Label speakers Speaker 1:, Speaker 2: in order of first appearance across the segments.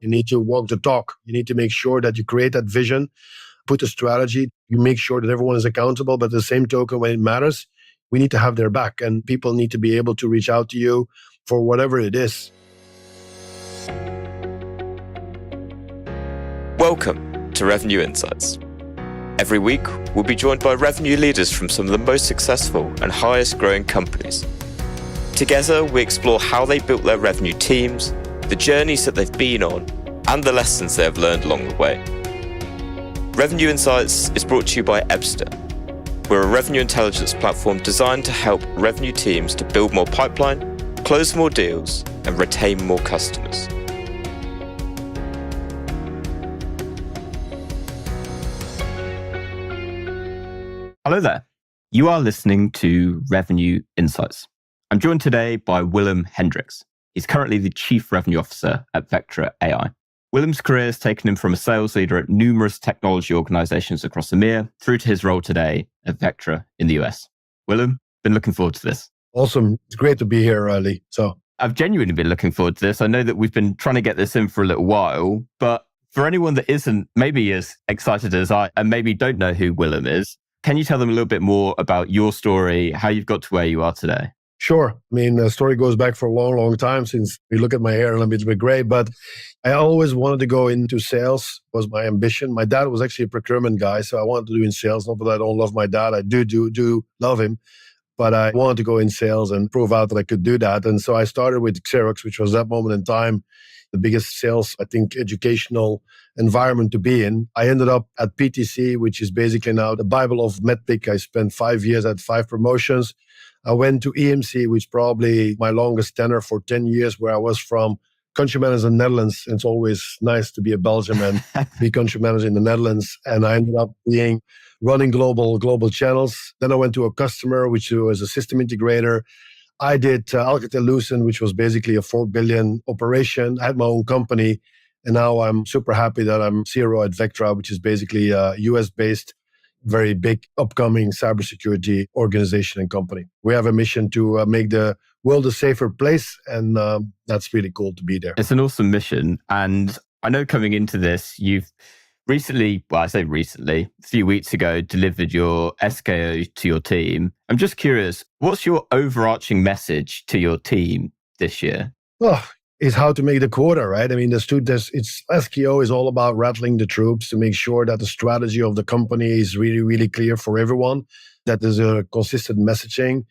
Speaker 1: You need to walk the talk. You need to make sure that you create that vision, put a strategy. You make sure that everyone is accountable, but at the same token, when it matters, we need to have their back, and people need to be able to reach out to you for whatever it is.
Speaker 2: Welcome to Revenue Insights. Every week, we'll be joined by revenue leaders from some of the most successful and highest growing companies. Together, we explore how they built their revenue teams, the journeys that they've been on, and the lessons they have learned along the way. Revenue Insights is brought to you by Ebster. We're a revenue intelligence platform designed to help revenue teams to build more pipeline, close more deals, and retain more customers.
Speaker 3: Hello there. You are listening to Revenue Insights. I'm joined today by Willem Hendrickx. He's currently the Chief Revenue Officer at Vectra AI. Willem's career has taken him from a sales leader at numerous technology organizations across EMEA through to his role today at Vectra in the US. Willem, been looking forward to this.
Speaker 1: Awesome. It's great to be here, Ali.
Speaker 3: I've genuinely been looking forward to this. I know that we've been trying to get this in for a little while, but for anyone that isn't maybe as excited as I and maybe don't know who Willem is, can you tell them a little bit more about your story, how you've got to where you are today?
Speaker 1: Sure. I mean, the story goes back for a long, long time since you look at my hair and it's a bit gray, but I always wanted to go into sales, was my ambition. My dad was actually a procurement guy, so I wanted to do in sales. Not that I don't love my dad. I do love him, but I wanted to go in sales and prove out that I could do that. And so I started with Xerox, which was that moment in time the biggest sales, I think, educational environment to be in. I ended up at PTC, which is basically now the Bible of MedTech. I spent 5 years at 5 promotions. I went to EMC, which is probably my longest tenure for 10 years, where I was from country manager in the Netherlands. It's always nice to be a Belgian and be country manager in the Netherlands. And I ended up running global channels. Then I went to a customer, which was a system integrator. I did Alcatel-Lucent, which was basically a 4 billion operation. I had my own company. And now I'm super happy that I'm CRO at Vectra, which is basically a US-based, very big upcoming cybersecurity organization and company. We have a mission to make the world a safer place, and that's really cool to be there.
Speaker 3: It's an awesome mission. And I know coming into this, you've recently, a few weeks ago, delivered your SKO to your team. I'm just curious, what's your overarching message to your team this year?
Speaker 1: Is how to make the quota, right? I mean, SKO is all about rattling the troops to make sure that the strategy of the company is really, really clear for everyone, that there's a consistent messaging,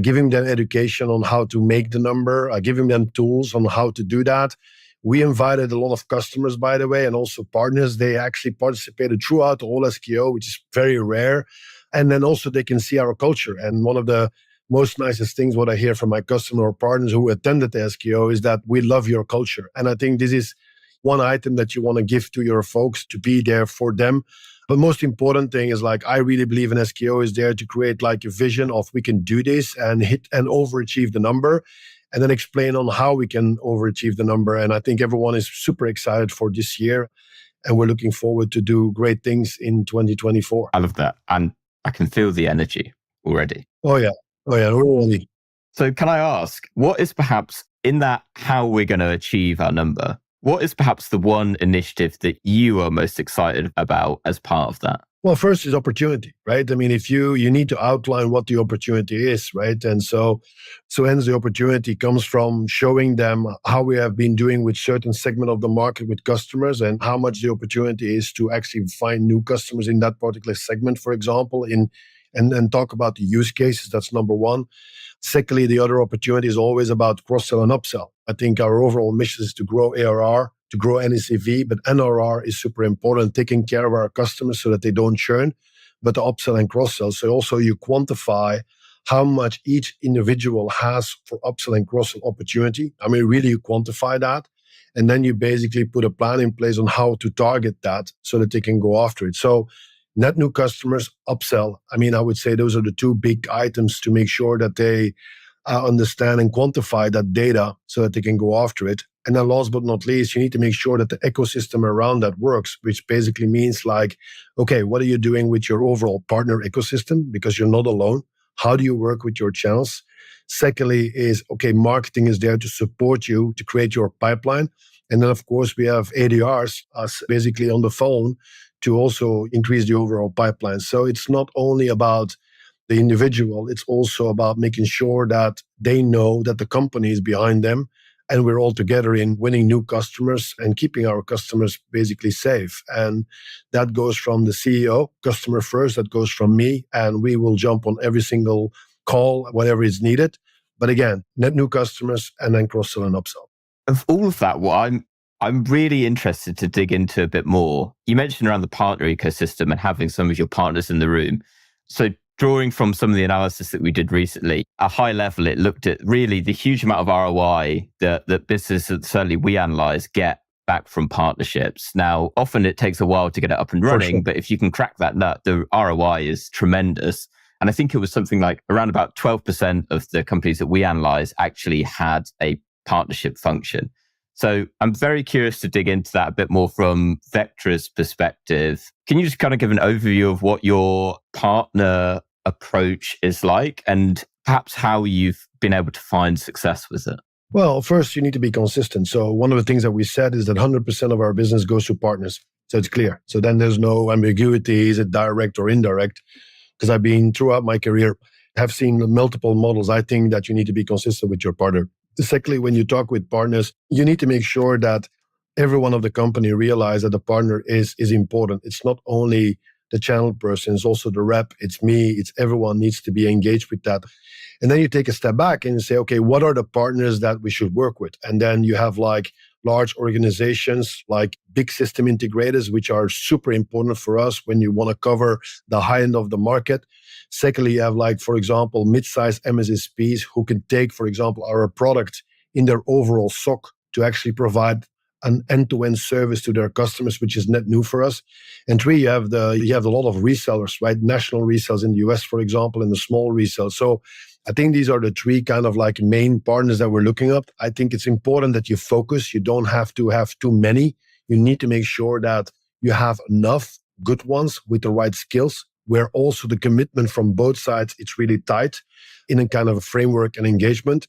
Speaker 1: giving them education on how to make the number, giving them tools on how to do that. We invited a lot of customers, by the way, and also partners. They actually participated throughout the whole SKO, which is very rare. And then also they can see our culture. And one of the most nicest things what I hear from my customer or partners who attended the SKO is that we love your culture. And I think this is one item that you want to give to your folks to be there for them. But most important thing is I really believe an SKO is there to create a vision of we can do this and hit and overachieve the number, and then explain on how we can overachieve the number. And I think everyone is super excited for this year. And we're looking forward to do great things in 2024.
Speaker 3: I love that. And I can feel the energy already.
Speaker 1: Oh yeah, really.
Speaker 3: So can I ask, what is perhaps in that how we're going to achieve our number, what is perhaps the one initiative that you are most excited about as part of that?
Speaker 1: Well, first is opportunity, right? I mean, if you need to outline what the opportunity is, right? And so hence the opportunity comes from showing them how we have been doing with certain segment of the market with customers and how much the opportunity is to actually find new customers in that particular segment, for example, and talk about the use cases. That's number one. Secondly, the other opportunity is always about cross-sell and upsell. I think our overall mission is to grow ARR, to grow NACV, but NRR is super important, taking care of our customers so that they don't churn, but the upsell and cross-sell. So also you quantify how much each individual has for upsell and cross-sell opportunity. I mean, really you quantify that. And then you basically put a plan in place on how to target that so that they can go after it. So net new customers, upsell. I mean, I would say those are the two big items to make sure that they understand and quantify that data so that they can go after it. And then last but not least, you need to make sure that the ecosystem around that works, which basically means okay, what are you doing with your overall partner ecosystem? Because you're not alone. How do you work with your channels? Secondly is, okay, marketing is there to support you to create your pipeline. And then, of course, we have ADRs, us basically on the phone, to also increase the overall pipeline. So it's not only about the individual, it's also about making sure that they know that the company is behind them and we're all together in winning new customers and keeping our customers basically safe. And that goes from the CEO, customer first, that goes from me, and we will jump on every single call, whatever is needed. But again, net new customers and then cross-sell and upsell.
Speaker 3: Of all of that, what I'm really interested to dig into a bit more. You mentioned around the partner ecosystem and having some of your partners in the room. So drawing from some of the analysis that we did recently, at a high level, it looked at really the huge amount of ROI that businesses, certainly we analyze, get back from partnerships. Now, often it takes a while to get it up and running,
Speaker 1: sure.
Speaker 3: But if you can crack that nut, the ROI is tremendous. And I think it was something like around about 12% of the companies that we analyze actually had a partnership function. So I'm very curious to dig into that a bit more from Vectra's perspective. Can you just kind of give an overview of what your partner approach is like and perhaps how you've been able to find success with it?
Speaker 1: Well, first, you need to be consistent. So one of the things that we said is that 100% of our business goes to partners. So it's clear. So then there's no ambiguity. Is it direct or indirect? Because I've been throughout my career, have seen multiple models. I think that you need to be consistent with your partner. Secondly, when you talk with partners, you need to make sure that everyone of the company realize that the partner is important. It's not only the channel person, it's also the rep, it's me, it's everyone needs to be engaged with that. And then you take a step back and you say, okay, what are the partners that we should work with? And then you have like large organizations like big system integrators, which are super important for us when you want to cover the high end of the market. Secondly, you have like, for example, mid-sized MSSPs who can take, for example, our product in their overall SOC to actually provide an end-to-end service to their customers, which is net new for us. And three, you have a lot of resellers, right? National resellers in the US, for example, and the small resellers. So I think these are the three kind of like main partners that we're looking at. I think it's important that you focus. You don't have to have too many. You need to make sure that you have enough good ones with the right skills, where also the commitment from both sides, it's really tight in a kind of a framework and engagement.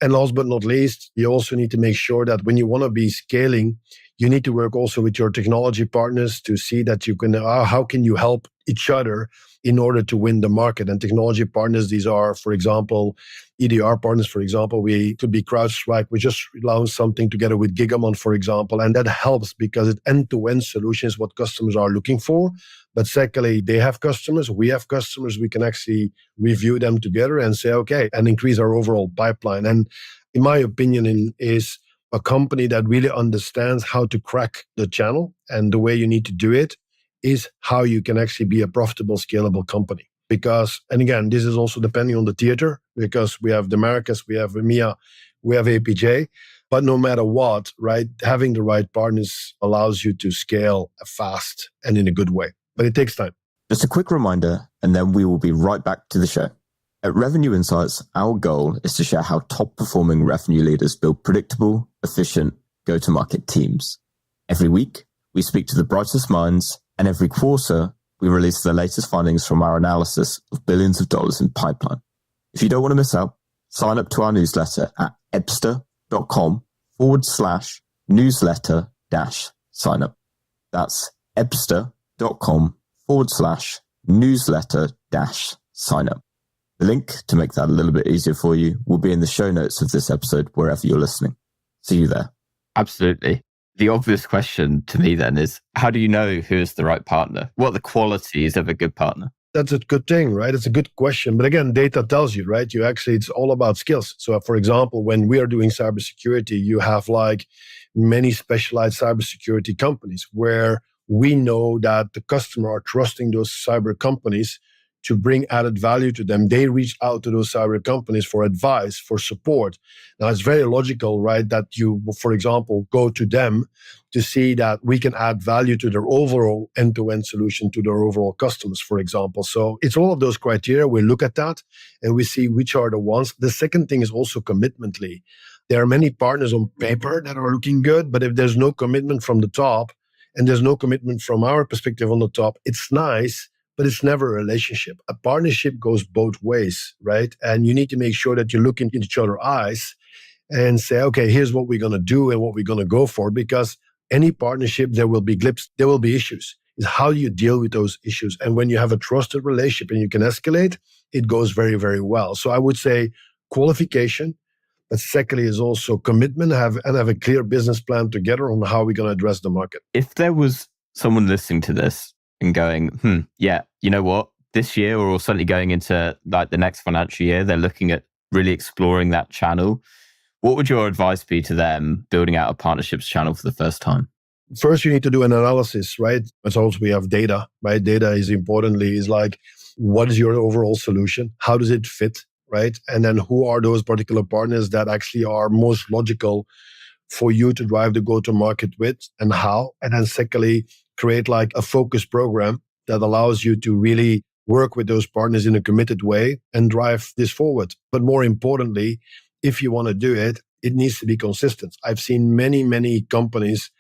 Speaker 1: And last but not least, you also need to make sure that when you want to be scaling, you need to work also with your technology partners to see that you can, how can you help each other in order to win the market. And technology partners, these are, for example, EDR partners, for example, we could be CrowdStrike. We just launched something together with Gigamon, for example, and that helps because it end-to-end solution is what customers are looking for. But secondly, they have customers, we have customers, we can actually review them together and say, okay, and increase our overall pipeline. And in my opinion, is a company that really understands how to crack the channel, and the way you need to do it is how you can actually be a profitable, scalable company. Because, and again, this is also depending on the theater, because we have the Americas, we have EMEA, we have APJ. But no matter what, right, having the right partners allows you to scale fast and in a good way. But it takes time.
Speaker 3: Just a quick reminder, and then we will be right back to the show. At Revenue Insights, our goal is to share how top-performing revenue leaders build predictable, efficient go-to-market teams. Every week, we speak to the brightest minds, and every quarter, we release the latest findings from our analysis of billions of dollars in pipeline. If you don't want to miss out, sign up to our newsletter at ebster.com/newsletter-sign up. That's ebster.com/newsletter-sign up. The link to make that a little bit easier for you will be in the show notes of this episode, wherever you're listening. See you there. Absolutely. The obvious question to me then is, how do you know who is the right partner? What are the qualities of a good partner?
Speaker 1: That's a good thing, right? It's a good question. But again, data tells you, right? It's all about skills. So for example, when we are doing cybersecurity, you have like many specialized cybersecurity companies where we know that the customer are trusting those cyber companies to bring added value to them. They reach out to those cyber companies for advice, for support. Now, it's very logical, right, that you, for example, go to them to see that we can add value to their overall end-to-end solution to their overall customers, for example. So it's all of those criteria. We look at that and we see which are the ones. The second thing is also commitmently. There are many partners on paper that are looking good, but if there's no commitment from the top and there's no commitment from our perspective on the top, it's nice, but it's never a relationship. A partnership goes both ways, right? And you need to make sure that you look into each other's eyes and say, okay, here's what we're going to do and what we're going to go for. Because any partnership, there will be blips, there will be issues. Is how do you deal with those issues? And when you have a trusted relationship and you can escalate, it goes very, very well. So I would say qualification, but secondly is also commitment, have a clear business plan together on how we're going to address the market.
Speaker 3: If there was someone listening to this and going, yeah, you know what, this year or certainly going into like the next financial year, they're looking at really exploring that channel. What would your advice be to them building out a partnerships channel for the first time?
Speaker 1: First, you need to do an analysis, right? As also we have data, right? Data is like, what is your overall solution? How does it fit, right? And then who are those particular partners that actually are most logical for you to drive the go-to-market with and how? And then secondly, create like a focus program that allows you to really work with those partners in a committed way and drive this forward. But more importantly, if you want to do it, it needs to be consistent. I've seen many, many companies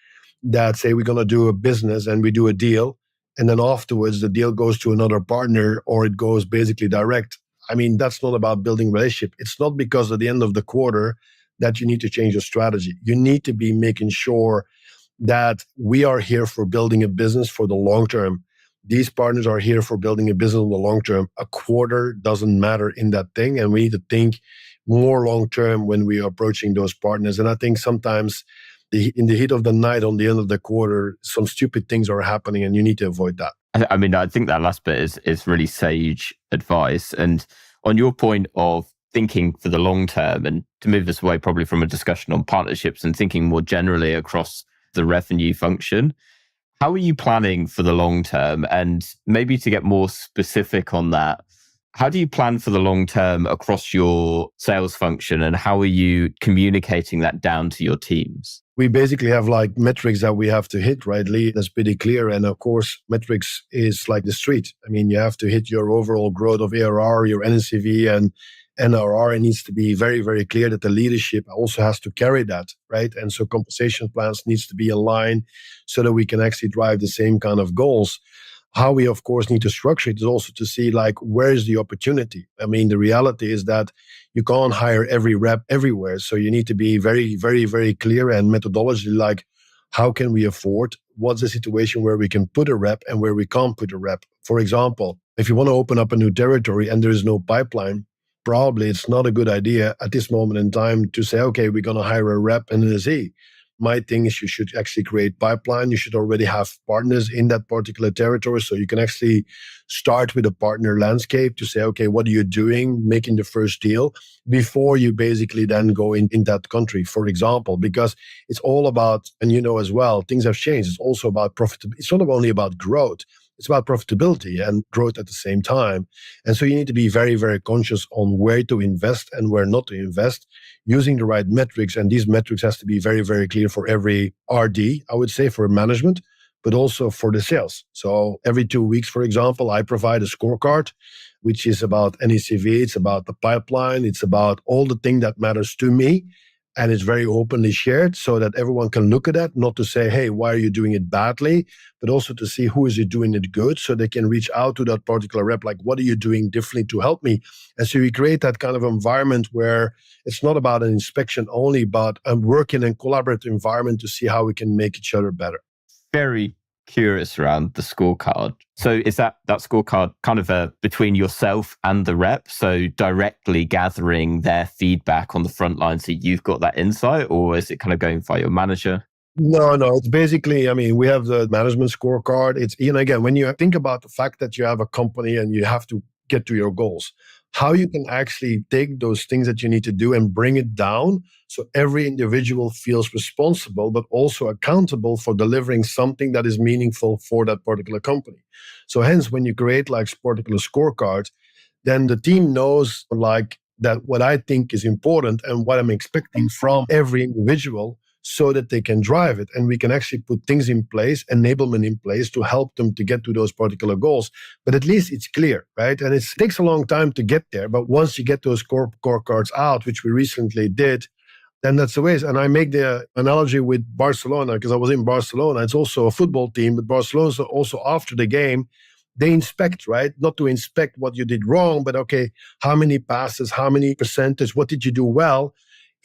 Speaker 1: that say we're going to do a business and we do a deal, and then afterwards the deal goes to another partner or it goes basically direct. I mean, that's not about building relationship. It's not because at the end of the quarter that you need to change your strategy. You need to be making sure that we are here for building a business for the long term. These partners are here for building a business in the long term. A quarter doesn't matter in that thing, and we need to think more long term when we are approaching those partners. And I think sometimes in the heat of the night on the end of the quarter, some stupid things are happening and you need to avoid that.
Speaker 3: I mean, I think that last bit is really sage advice. And on your point of thinking for the long term, and to move this away probably from a discussion on partnerships and thinking more generally across the revenue function, how are you planning for the long term? And maybe to get more specific on that, how do you plan for the long term across your sales function, and how are you communicating that down to your teams?
Speaker 1: We basically have like metrics that we have to hit, right, Lee? That's pretty clear. And of course, metrics is like the street. I mean, you have to hit your overall growth of ARR, your NCV and NRR. It needs to be very, very clear that the leadership also has to carry that, right? And so compensation plans needs to be aligned so that we can actually drive the same kind of goals. How we, of course, need to structure it is also to see like, where is the opportunity? I mean, the reality is that you can't hire every rep everywhere. So you need to be very, very, very clear and methodology like, how can we afford? What's the situation where we can put a rep and where we can't put a rep? For example, if you want to open up a new territory and there is no pipeline, probably it's not a good idea at this moment in time to say, okay, we're going to hire a rep and an SE. My thing is you should actually create pipeline. You should already have partners in that particular territory. So you can actually start with a partner landscape to say, okay, what are you doing, making the first deal before you basically then go in that country, for example, because it's all about, and you know as well, things have changed. It's also about profitability. It's not only about growth. It's about profitability and growth at the same time. And so you need to be very, very conscious on where to invest and where not to invest, using the right metrics. And these metrics has to be very, very clear for every RD, I would say, for management, but also for the sales. So every 2 weeks, for example, I provide a scorecard, which is about NECV, it's about the pipeline, it's about all the thing that matters to me. And it's very openly shared so that everyone can look at that, not to say, hey, why are you doing it badly? But also to see who is it doing it good so they can reach out to that particular rep, like, what are you doing differently to help me? And so we create that kind of environment where it's not about an inspection only, but a working and collaborative environment to see how we can make each other better.
Speaker 3: Very curious around the scorecard. So is that scorecard kind of between yourself and the rep? So directly gathering their feedback on the front line so you've got that insight, or is it kind of going via your manager?
Speaker 1: No, it's basically, I mean, we have the management scorecard. It's, again, when you think about the fact that you have a company and you have to get to your goals, how you can actually take those things that you need to do and bring it down so every individual feels responsible, but also accountable for delivering something that is meaningful for that particular company. So hence, when you create like particular scorecards, then the team knows like that what I think is important and what I'm expecting from every individual, so that they can drive it. And we can actually put things in place, enablement in place to help them to get to those particular goals. But at least it's clear, right? And it takes a long time to get there. But once you get those scorecards out, which we recently did, then that's the way. And I make the analogy with Barcelona, because I was in Barcelona. It's also a football team, but Barcelona also after the game, they inspect, right? Not to inspect what you did wrong, but okay, how many passes, how many percentage, what did you do well?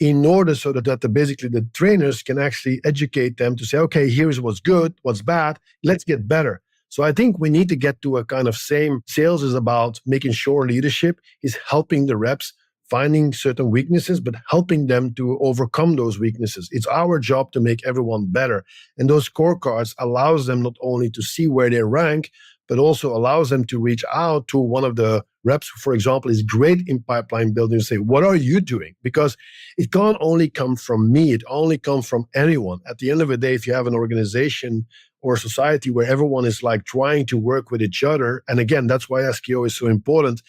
Speaker 1: in order so that basically the trainers can actually educate them to say, okay, here's what's good, what's bad, let's get better. So I think we need to get to a kind of same. Sales is about making sure leadership is helping the reps finding certain weaknesses, but helping them to overcome those weaknesses. It's our job to make everyone better. And those scorecards allows them not only to see where they rank, but also allows them to reach out to one of the reps, who, for example, is great in pipeline building, and say, what are you doing? Because it can't only come from me, it only comes from anyone. At the end of the day, if you have an organization or a society where everyone is like trying to work with each other, and again, that's why SKO is so important,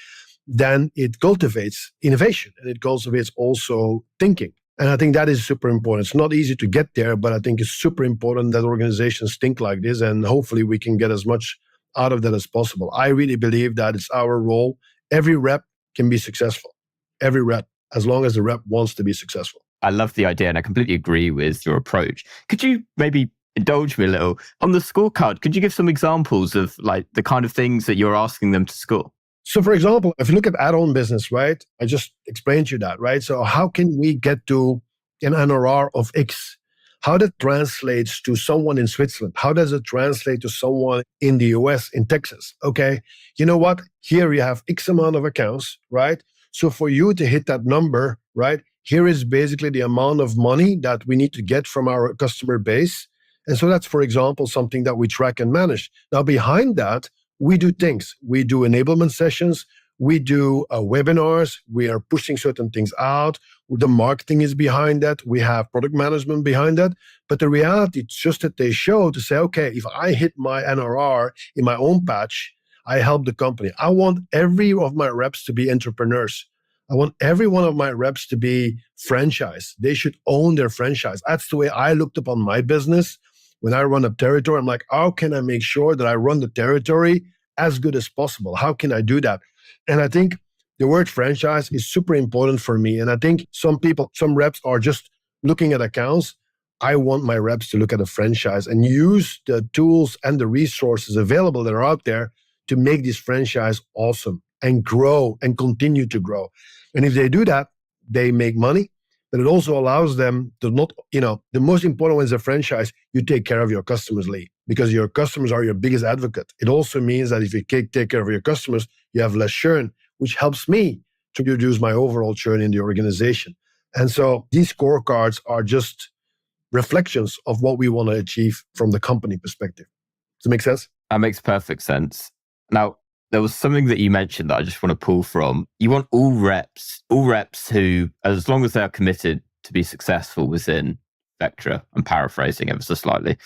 Speaker 1: then it cultivates innovation and it cultivates also thinking. And I think that is super important. It's not easy to get there, but I think it's super important that organizations think like this, and hopefully we can get as much out of that as possible. I really believe that it's our role. Every rep can be successful. Every rep, as long as the rep wants to be successful.
Speaker 3: I love the idea and I completely agree with your approach. Could you maybe indulge me a little on the scorecard? Could you give some examples of like the kind of things that you're asking them to score?
Speaker 1: So for example, if you look at add-on business, right? I just explained to you that, right? So how can we get to an NRR of X? How that translates to someone in Switzerland? How does it translate to someone in the US, in Texas? Okay, you know what? Here you have X amount of accounts, right? So for you to hit that number, right? Here is basically the amount of money that we need to get from our customer base. And so that's, for example, something that we track and manage. Now behind that, we do things. We do enablement sessions. We do webinars. We are pushing certain things out. The marketing is behind that. We have product management behind that. But the reality, it's just that they show to say, okay, if I hit my NRR in my own patch, I help the company. I want every of my reps to be entrepreneurs. I want every one of my reps to be franchise. They should own their franchise. That's the way I looked upon my business. When I run a territory, I'm like, how can I make sure that I run the territory as good as possible? How can I do that? And I think the word franchise is super important for me. And I think some reps are just looking at accounts. I want my reps to look at a franchise and use the tools and the resources available that are out there to make this franchise awesome and grow and continue to grow. And if they do that, they make money. But it also allows them to not, the most important one is a franchise, you take care of your customers, Lee, because your customers are your biggest advocate. It also means that if you take care of your customers, you have less churn, which helps me to reduce my overall churn in the organization. And so these scorecards are just reflections of what we want to achieve from the company perspective. Does it make sense?
Speaker 3: That makes perfect sense. Now, there was something that you mentioned that I just want to pull from. You want all reps who, as long as they are committed to be successful within Vectra, I'm paraphrasing ever so slightly.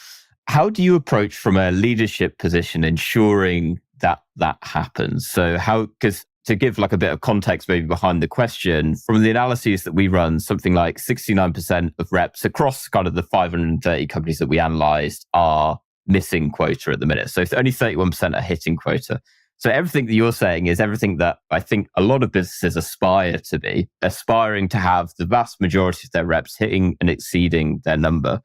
Speaker 3: How do you approach from a leadership position ensuring that happens? So because to give like a bit of context maybe behind the question, from the analyses that we run, something like 69% of reps across kind of the 530 companies that we analyzed are missing quota at the minute. So only 31% are hitting quota. So everything that you're saying is everything that I think a lot of businesses aspire to be, aspiring to have the vast majority of their reps hitting and exceeding their number.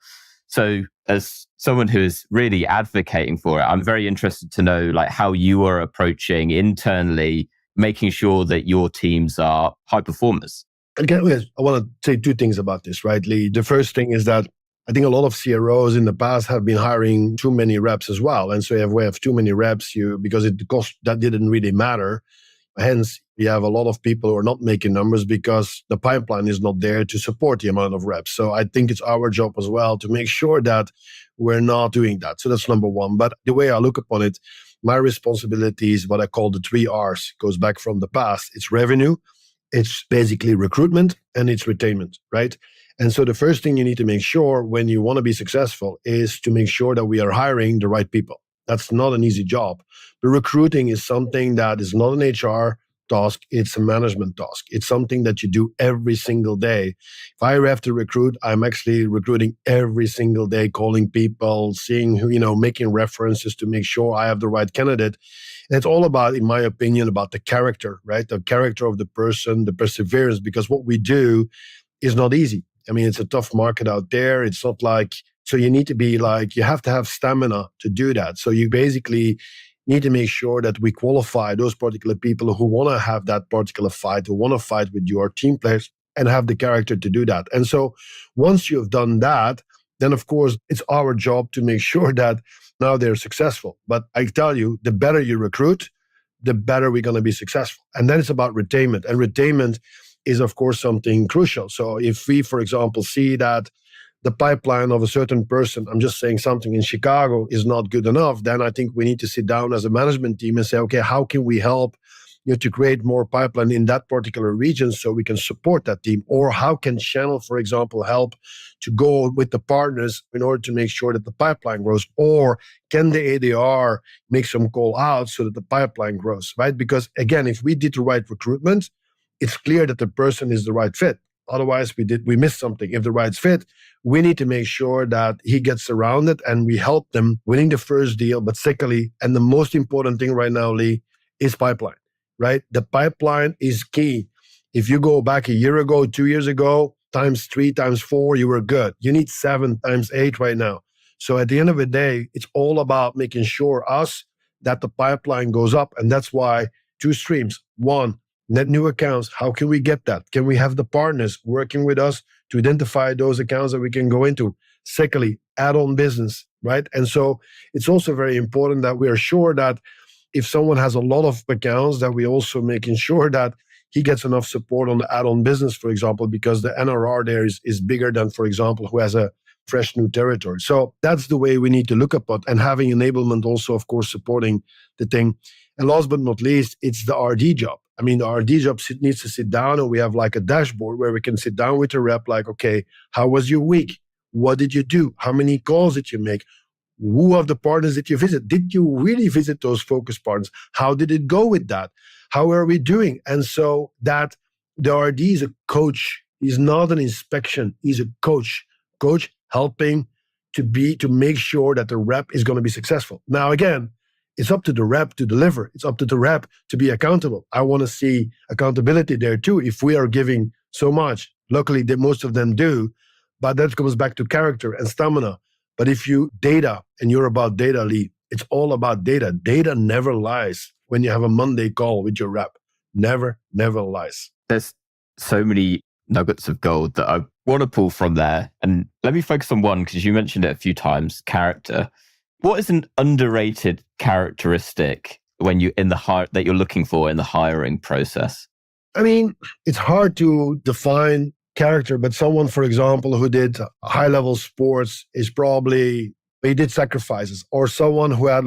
Speaker 3: So as someone who is really advocating for it, I'm very interested to know like how you are approaching internally, making sure that your teams are high performers.
Speaker 1: Again, I want to say two things about this, right, Lee? The first thing is that I think a lot of CROs in the past have been hiring too many reps as well. And so we have too many reps, because the cost, that didn't really matter. Hence, you have a lot of people who are not making numbers because the pipeline is not there to support the amount of reps. So I think it's our job as well to make sure that we're not doing that. So that's number one. But the way I look upon it, my responsibility is what I call the 3 R's. It goes back from the past. It's revenue, it's basically recruitment, and it's retainment, right? And so the first thing you need to make sure when you want to be successful is to make sure that we are hiring the right people. That's not an easy job. The recruiting is something that is not an HR task, it's a management task. It's something that you do every single day. If I have to recruit, I'm actually recruiting every single day, calling people, seeing who, making references to make sure I have the right candidate. And it's all about, in my opinion, about the character, right? The character of the person, the perseverance, because what we do is not easy. I mean, it's a tough market out there. It's not like, so you need to be like, you have to have stamina to do that. So you basically need to make sure that we qualify those particular people who want to have that particular fight, who want to fight with your team players. and have the character to do that. And so once you've done that, then of course it's our job to make sure that now they're successful. But I tell you, the better you recruit, the better we're going to be successful. And then it's about retainment. And retainment is, of course, something crucial. So if we, for example, see that the pipeline of a certain person, I'm just saying something in Chicago, is not good enough, then I think we need to sit down as a management team and say, okay, how can we help to create more pipeline in that particular region so we can support that team? Or how can channel, for example, help to go with the partners in order to make sure that the pipeline grows? Or can the ADR make some call out so that the pipeline grows, right? Because again, if we did the right recruitment, it's clear that the person is the right fit. Otherwise, we missed something. If the right fit, we need to make sure that he gets surrounded and we help them winning the first deal. But secondly, and the most important thing right now, Lee, is pipeline, right? The pipeline is key. If you go back a year ago, 2 years ago, times 3, times 4, you were good. You need 7 times 8 right now. So at the end of the day, it's all about making sure that the pipeline goes up. And that's why 2 streams. 1, net new accounts. How can we get that? Can we have the partners working with us to identify those accounts that we can go into? Secondly, add-on business, right? And so it's also very important that we are sure that if someone has a lot of accounts, that we also making sure that he gets enough support on the add-on business, for example, because the NRR there is bigger than, for example, who has a fresh new territory. So that's the way we need to look at it, and having enablement also, of course, supporting the thing. And last but not least, it's the RD job. I mean, the RD job needs to sit down, and we have like a dashboard where we can sit down with the rep, like, okay, how was your week? What did you do? How many calls did you make? Who of the partners did you visit? Did you really visit those focus partners? How did it go with that? How are we doing? And so that the RD is a coach. He's not an inspection. He's a coach. Coach helping to make sure that the rep is going to be successful. Now, again, it's up to the rep to deliver. It's up to the rep to be accountable. I want to see accountability there too. If we are giving so much, luckily most of them do, but that comes back to character and stamina. But if you data and you're about data, Lee, it's all about data. Data never lies when you have a Monday call with your rep. Never lies.
Speaker 3: There's so many nuggets of gold that I want to pull from there. And let me focus on one, because you mentioned it a few times, character. What is an underrated characteristic that you're looking for in the hiring process?
Speaker 1: I mean, it's hard to define character, but someone, for example, who did high-level sports he did sacrifices, or someone who had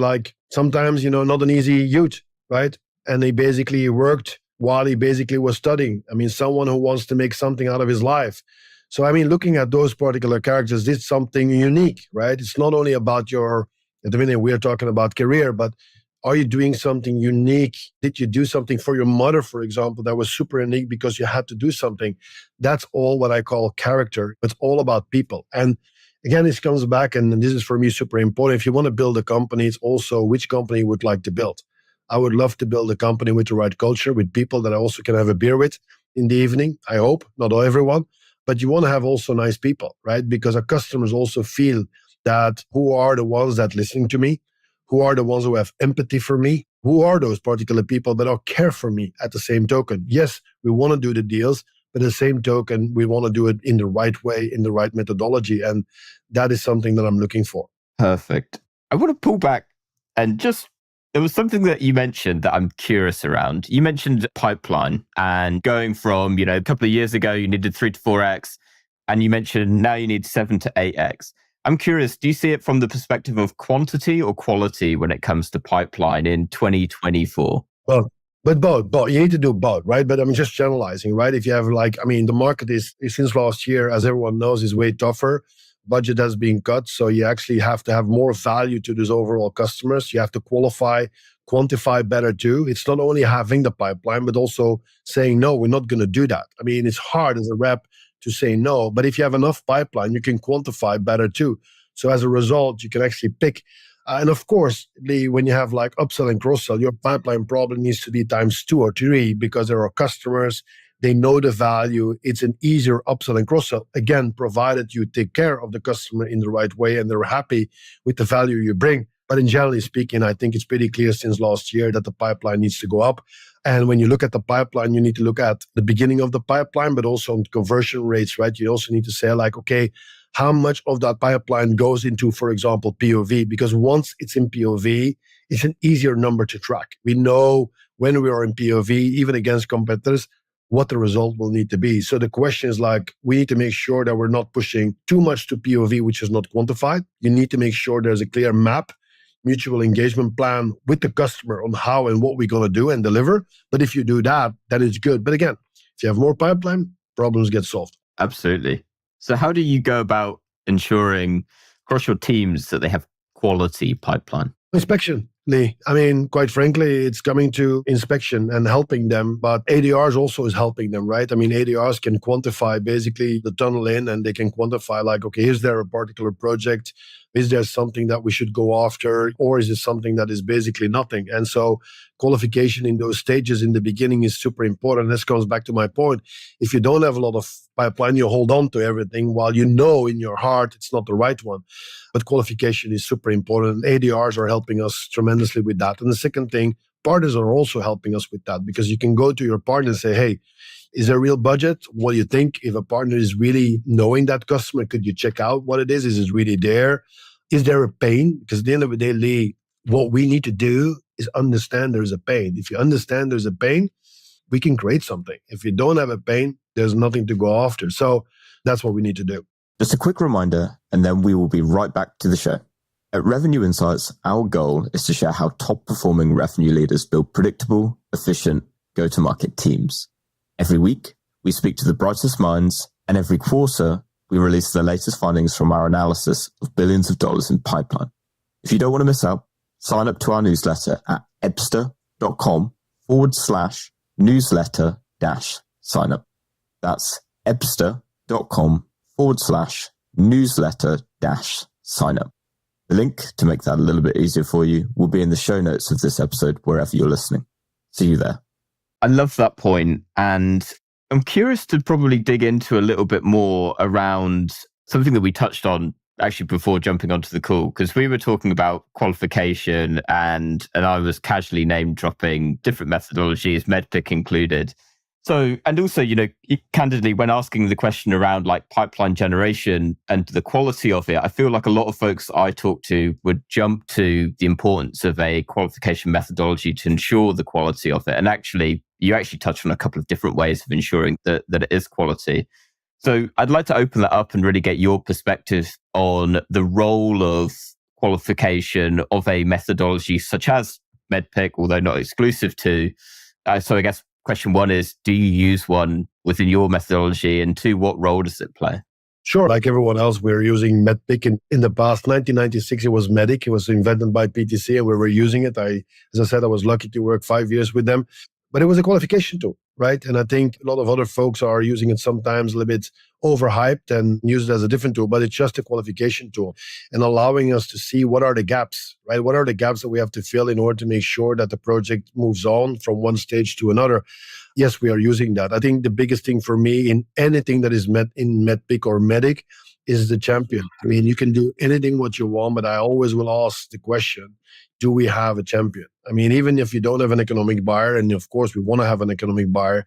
Speaker 1: sometimes, not an easy youth, right? And he basically worked while he basically was studying. I mean, someone who wants to make something out of his life. So, I mean, looking at those particular characters, it's something unique, right? It's not only about at the minute we're talking about career, but are you doing something unique? Did you do something for your mother, for example, that was super unique because you had to do something? That's all what I call character. It's all about people. And again, this comes back, and this is for me super important. If you want to build a company, it's also which company you would like to build. I would love to build a company with the right culture, with people that I also can have a beer with in the evening. I hope, not everyone, but you want to have also nice people, right? Because our customers also feel that who are the ones that listening to me, who are the ones who have empathy for me, who are those particular people that care for me at the same token. Yes, we want to do the deals, but at the same token, we want to do it in the right way, in the right methodology. And that is something that I'm looking for.
Speaker 3: Perfect. I want to pull back and there was something that you mentioned that I'm curious around. You mentioned pipeline and going from, a couple of years ago, you needed 3 to 4x, and you mentioned now you need 7 to 8x. I'm curious, do you see it from the perspective of quantity or quality when it comes to pipeline in 2024?
Speaker 1: Well, but both. You need to do both, right? But I'm just generalizing, right? If you have the market is since last year, as everyone knows, is way tougher. Budget has been cut. So you actually have to have more value to those overall customers. You have to quantify better too. It's not only having the pipeline, but also saying, no, we're not going to do that. I mean, it's hard as a rep to say no, but if you have enough pipeline, you can quantify better too. So as a result, you can actually pick. And of course, when you have upsell and cross-sell, your pipeline probably needs to be times 2 or 3 because there are customers, they know the value. It's an easier upsell and cross-sell. Again, provided you take care of the customer in the right way and they're happy with the value you bring. But in generally speaking, I think it's pretty clear since last year that the pipeline needs to go up. And when you look at the pipeline, you need to look at the beginning of the pipeline, but also on conversion rates, right? You also need to say like, okay, how much of that pipeline goes into, for example, POV? Because once it's in POV, it's an easier number to track. We know when we are in POV, even against competitors, what the result will need to be. So the question is like, we need to make sure that we're not pushing too much to POV, which is not quantified. You need to make sure there's a clear map, mutual engagement plan with the customer on how and what we're going to do and deliver. But if you do that, that is good. But again, if you have more pipeline, problems get solved.
Speaker 3: Absolutely. So how do you go about ensuring across your teams that they have quality pipeline?
Speaker 1: Inspection, Lee. I mean, quite frankly, it's coming to inspection and helping them, but ADRs also is helping them, right? I mean, ADRs can quantify basically the tunnel in, and they can quantify like, okay, is there a particular project? Is there something that we should go after? Or is it something that is basically nothing? And so qualification in those stages in the beginning is super important. This comes back to my point. If you don't have a lot of pipeline, you hold on to everything while you know in your heart it's not the right one. But qualification is super important. ADRs are helping us tremendously with that. And the second thing, partners are also helping us with that, because you can go to your partner and say, hey, is there a real budget? What do you think? If a partner is really knowing that customer, could you check out what it is? Is it really there? Is there a pain? Because at the end of the day, Lee, what we need to do is understand there's a pain. If you understand there's a pain, we can create something. If you don't have a pain, there's nothing to go after. So that's what we need to do.
Speaker 3: Just a quick reminder, and then we will be right back to the show. At Revenue Insights, our goal is to share how top-performing revenue leaders build predictable, efficient go-to-market teams. Every week, we speak to the brightest minds, and every quarter, we release the latest findings from our analysis of billions of dollars in pipeline. If you don't want to miss out, sign up to our newsletter at ebster.com/newsletter-sign-up. That's ebster.com/newsletter-sign-up. The link to make that a little bit easier for you will be in the show notes of this episode, wherever you're listening. See you there. I love that point, and I'm curious to probably dig into a little bit more around something that we touched on actually before jumping onto the call, because we were talking about qualification and I was casually name dropping different methodologies, MedPick included. So, and also, candidly, when asking the question around like pipeline generation and the quality of it, I feel like a lot of folks I talk to would jump to the importance of a qualification methodology to ensure the quality of it. And actually, you actually touched on a couple of different ways of ensuring that it is quality. So I'd like to open that up and really get your perspective on the role of qualification of a methodology such as MedPick, although not exclusive to. So I guess question one is, do you use one within your methodology? And two, what role does it play?
Speaker 1: Sure. Like everyone else, we're using MedPick. In the past, 1996, it was Medic. It was invented by PTC and we were using it. As I said, I was lucky to work 5 years with them. But it was a qualification tool, right? And I think a lot of other folks are using it sometimes a little bit overhyped and use it as a different tool, but it's just a qualification tool and allowing us to see what are the gaps, right? What are the gaps that we have to fill in order to make sure that the project moves on from one stage to another? Yes, we are using that. I think the biggest thing for me in anything that is in MedPick or Medic is the champion. I mean, you can do anything what you want, but I always will ask the question, do we have a champion? I mean, even if you don't have an economic buyer, and of course we want to have an economic buyer,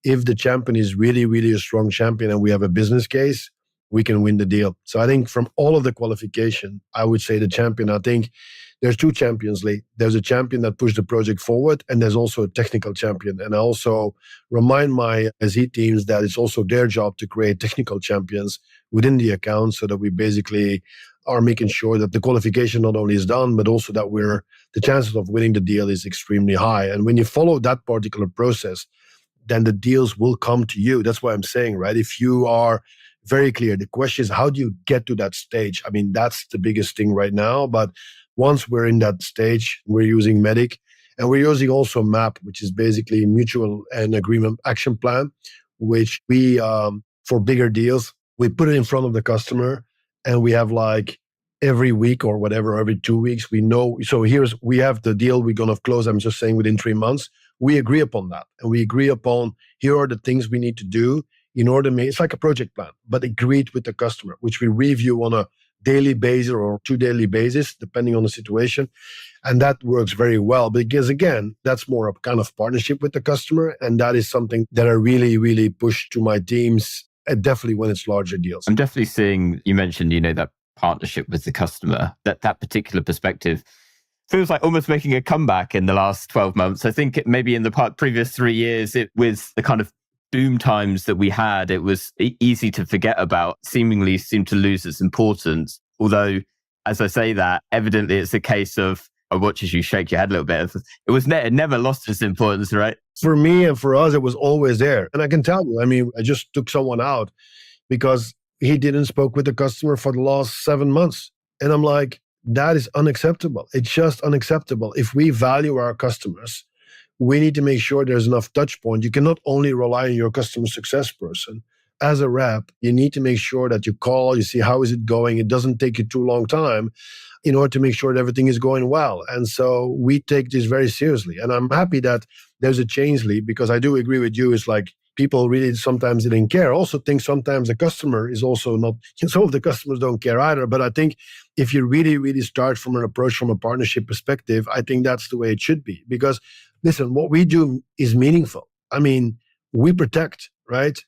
Speaker 1: if the champion is really, really a strong champion and we have a business case, we can win the deal. So I think from all of the qualification, I would say the champion. I think there's two champions, Lee. There's a champion that pushed the project forward, and there's also a technical champion. And I also remind my SE teams that it's also their job to create technical champions within the account so that we basically are making sure that the qualification not only is done, but also that the chances of winning the deal is extremely high. And when you follow that particular process, then the deals will come to you. That's what I'm saying, right? If you are very clear, the question is, how do you get to that stage? I mean, that's the biggest thing right now. But once we're in that stage, we're using Medic, and we're using also MAP, which is basically mutual and agreement action plan, which we, for bigger deals, we put it in front of the customer, and we have like every week or whatever, every 2 weeks, we know. So we have the deal we're going to close, I'm just saying within 3 months. We agree upon that. And we agree upon, here are the things we need to do in order to make, it's like a project plan, but agreed with the customer, which we review on a daily basis or 2 daily basis, depending on the situation. And that works very well because, again, that's more a kind of partnership with the customer. And that is something that I really, really push to my teams, definitely when it's larger deals.
Speaker 3: I'm definitely seeing, you mentioned, that partnership with the customer, that particular perspective feels like almost making a comeback in the last 12 months. I think maybe in the previous 3 years, with the kind of boom times that we had, it was easy to forget about, seemingly seemed to lose its importance. Although, as I say that, evidently it's a case of, I watch as you shake your head a little bit. It never lost its importance, right?
Speaker 1: For me and for us, it was always there. And I can tell you, I just took someone out because he didn't spoke with the customer for the last 7 months. And I'm like, that is unacceptable. It's just unacceptable. If we value our customers, we need to make sure there's enough touch point. You cannot only rely on your customer success person. As a rep, you need to make sure that you call, you see how is it going. It doesn't take you too long time in order to make sure that everything is going well. And so we take this very seriously. And I'm happy that there's a change lead, because I do agree with you. It's like people really sometimes didn't care. I also think sometimes the customer is also not, some of the customers don't care either. But I think if you really, really start from an approach from a partnership perspective, I think that's the way it should be. Because listen, what we do is meaningful. We protect, right?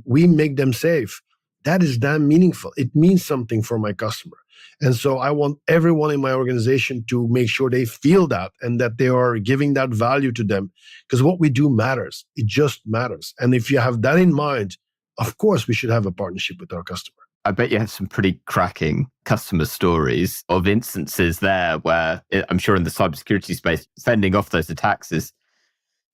Speaker 1: We make them safe. That is damn meaningful. It means something for my customer. And so I want everyone in my organization to make sure they feel that and that they are giving that value to them, because what we do matters. It just matters. And if you have that in mind, of course, we should have a partnership with our customer.
Speaker 3: I bet you have some pretty cracking customer stories of instances there where I'm sure in the cybersecurity space, fending off those attacks is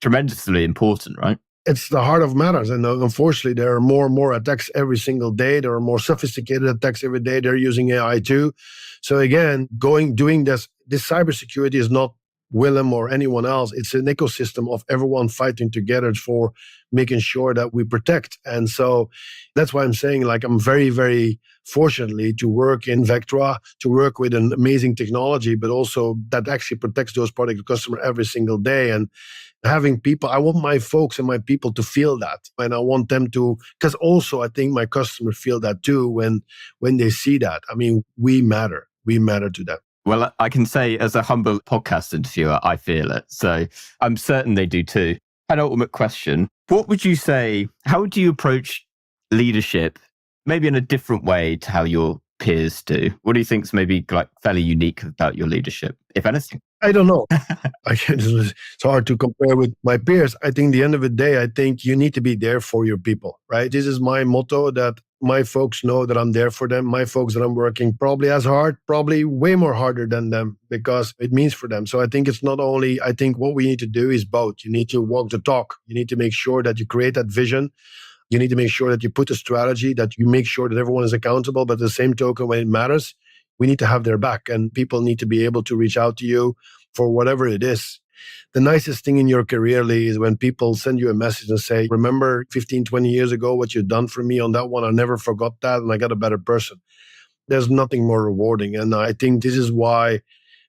Speaker 3: tremendously important, right?
Speaker 1: It's the heart of matters. And unfortunately, there are more and more attacks every single day. There are more sophisticated attacks every day. They're using AI too. So again, doing this cybersecurity is not Willem or anyone else. It's an ecosystem of everyone fighting together for making sure that we protect. And so that's why I'm saying, I'm very, very fortunately to work in Vectra, to work with an amazing technology, but also that actually protects those product customers every single day. And having people, I want my folks and my people to feel that. And I want them to, because also I think my customers feel that too when they see that. We matter. We matter to them.
Speaker 3: Well, I can say as a humble podcast interviewer, I feel it. So I'm certain they do too. An ultimate question. What would you say, how would you approach leadership, maybe in a different way to how your peers do? What do you think is maybe fairly unique about your leadership, if anything?
Speaker 1: I don't know. It's hard to compare with my peers. I think at the end of the day, I think you need to be there for your people, right? This is my motto, that my folks know that I'm there for them. My folks that I'm working probably as hard, probably way more harder than them, because it means for them. So I think it's not only, I think what we need to do is both. You need to walk the talk. You need to make sure that you create that vision. You need to make sure that you put a strategy, that you make sure that everyone is accountable. But at the same token, when it matters, we need to have their back, and people need to be able to reach out to you for whatever it is. The nicest thing in your career, Lee, is when people send you a message and say, remember 15, 20 years ago, what you've done for me on that one, I never forgot that, and I got a better person. There's nothing more rewarding. And I think this is why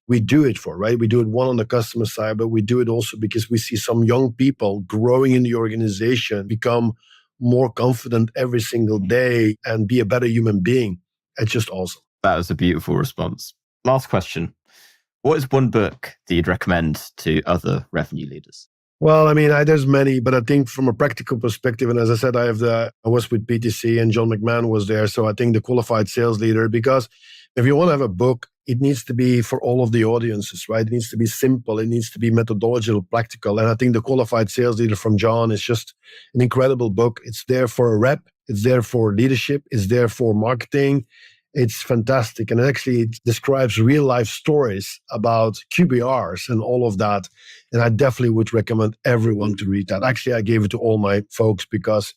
Speaker 1: we do it for, right? We do it one on the customer side, but we do it also because we see some young people growing in the organization, become more confident every single day and be a better human being. It's just awesome.
Speaker 3: That was a beautiful response. Last question. What is one book that you'd recommend to other revenue leaders?
Speaker 1: Well, there's many, but I think from a practical perspective, and as I said, I was with PTC and John McMahon was there. So I think the Qualified Sales Leader, because if you want to have a book, it needs to be for all of the audiences, right? It needs to be simple. It needs to be methodological, practical. And I think the Qualified Sales Leader from John is just an incredible book. It's there for a rep. It's there for leadership. It's there for marketing. It's fantastic. And actually, it describes real life stories about QBRs and all of that. And I definitely would recommend everyone to read that. Actually, I gave it to all my folks, because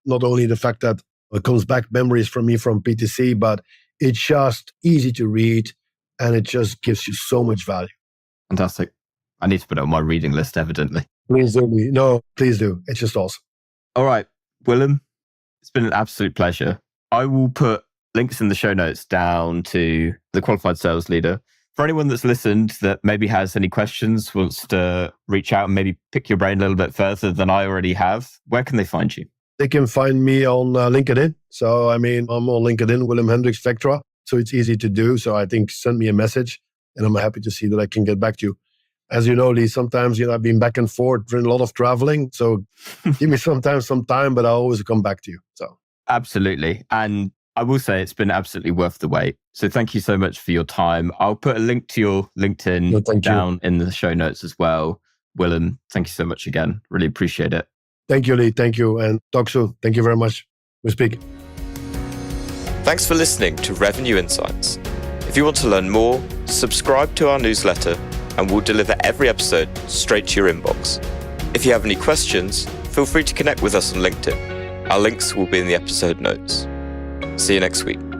Speaker 1: not only the fact that it comes back memories from me from PTC, but it's just easy to read and it just gives you so much value.
Speaker 3: Fantastic. I need to put it on my reading list, evidently.
Speaker 1: Please do. No, please do. It's just awesome.
Speaker 3: All right, Willem, it's been an absolute pleasure. I will put links in the show notes down to the Qualified Sales Leader. For anyone that's listened that maybe has any questions, wants to reach out and maybe pick your brain a little bit further than I already have, where can they find you?
Speaker 1: They can find me on LinkedIn. So, I'm on LinkedIn, Willem Hendrickx Vectra. So it's easy to do. So I think send me a message and I'm happy to see that I can get back to you. As you know, Lee, sometimes, I've been back and forth, doing a lot of traveling. So give me sometimes some time, but I always come back to you. So
Speaker 3: absolutely. And I will say it's been absolutely worth the wait. So thank you so much for your time. I'll put a link to your LinkedIn down in the show notes as well. Willem, thank you so much again. Really appreciate it.
Speaker 1: Thank you, Lee. Thank you. And talk soon. Thank you very much. We speak.
Speaker 2: Thanks for listening to Revenue Insights. If you want to learn more, subscribe to our newsletter and we'll deliver every episode straight to your inbox. If you have any questions, feel free to connect with us on LinkedIn. Our links will be in the episode notes. See you next week.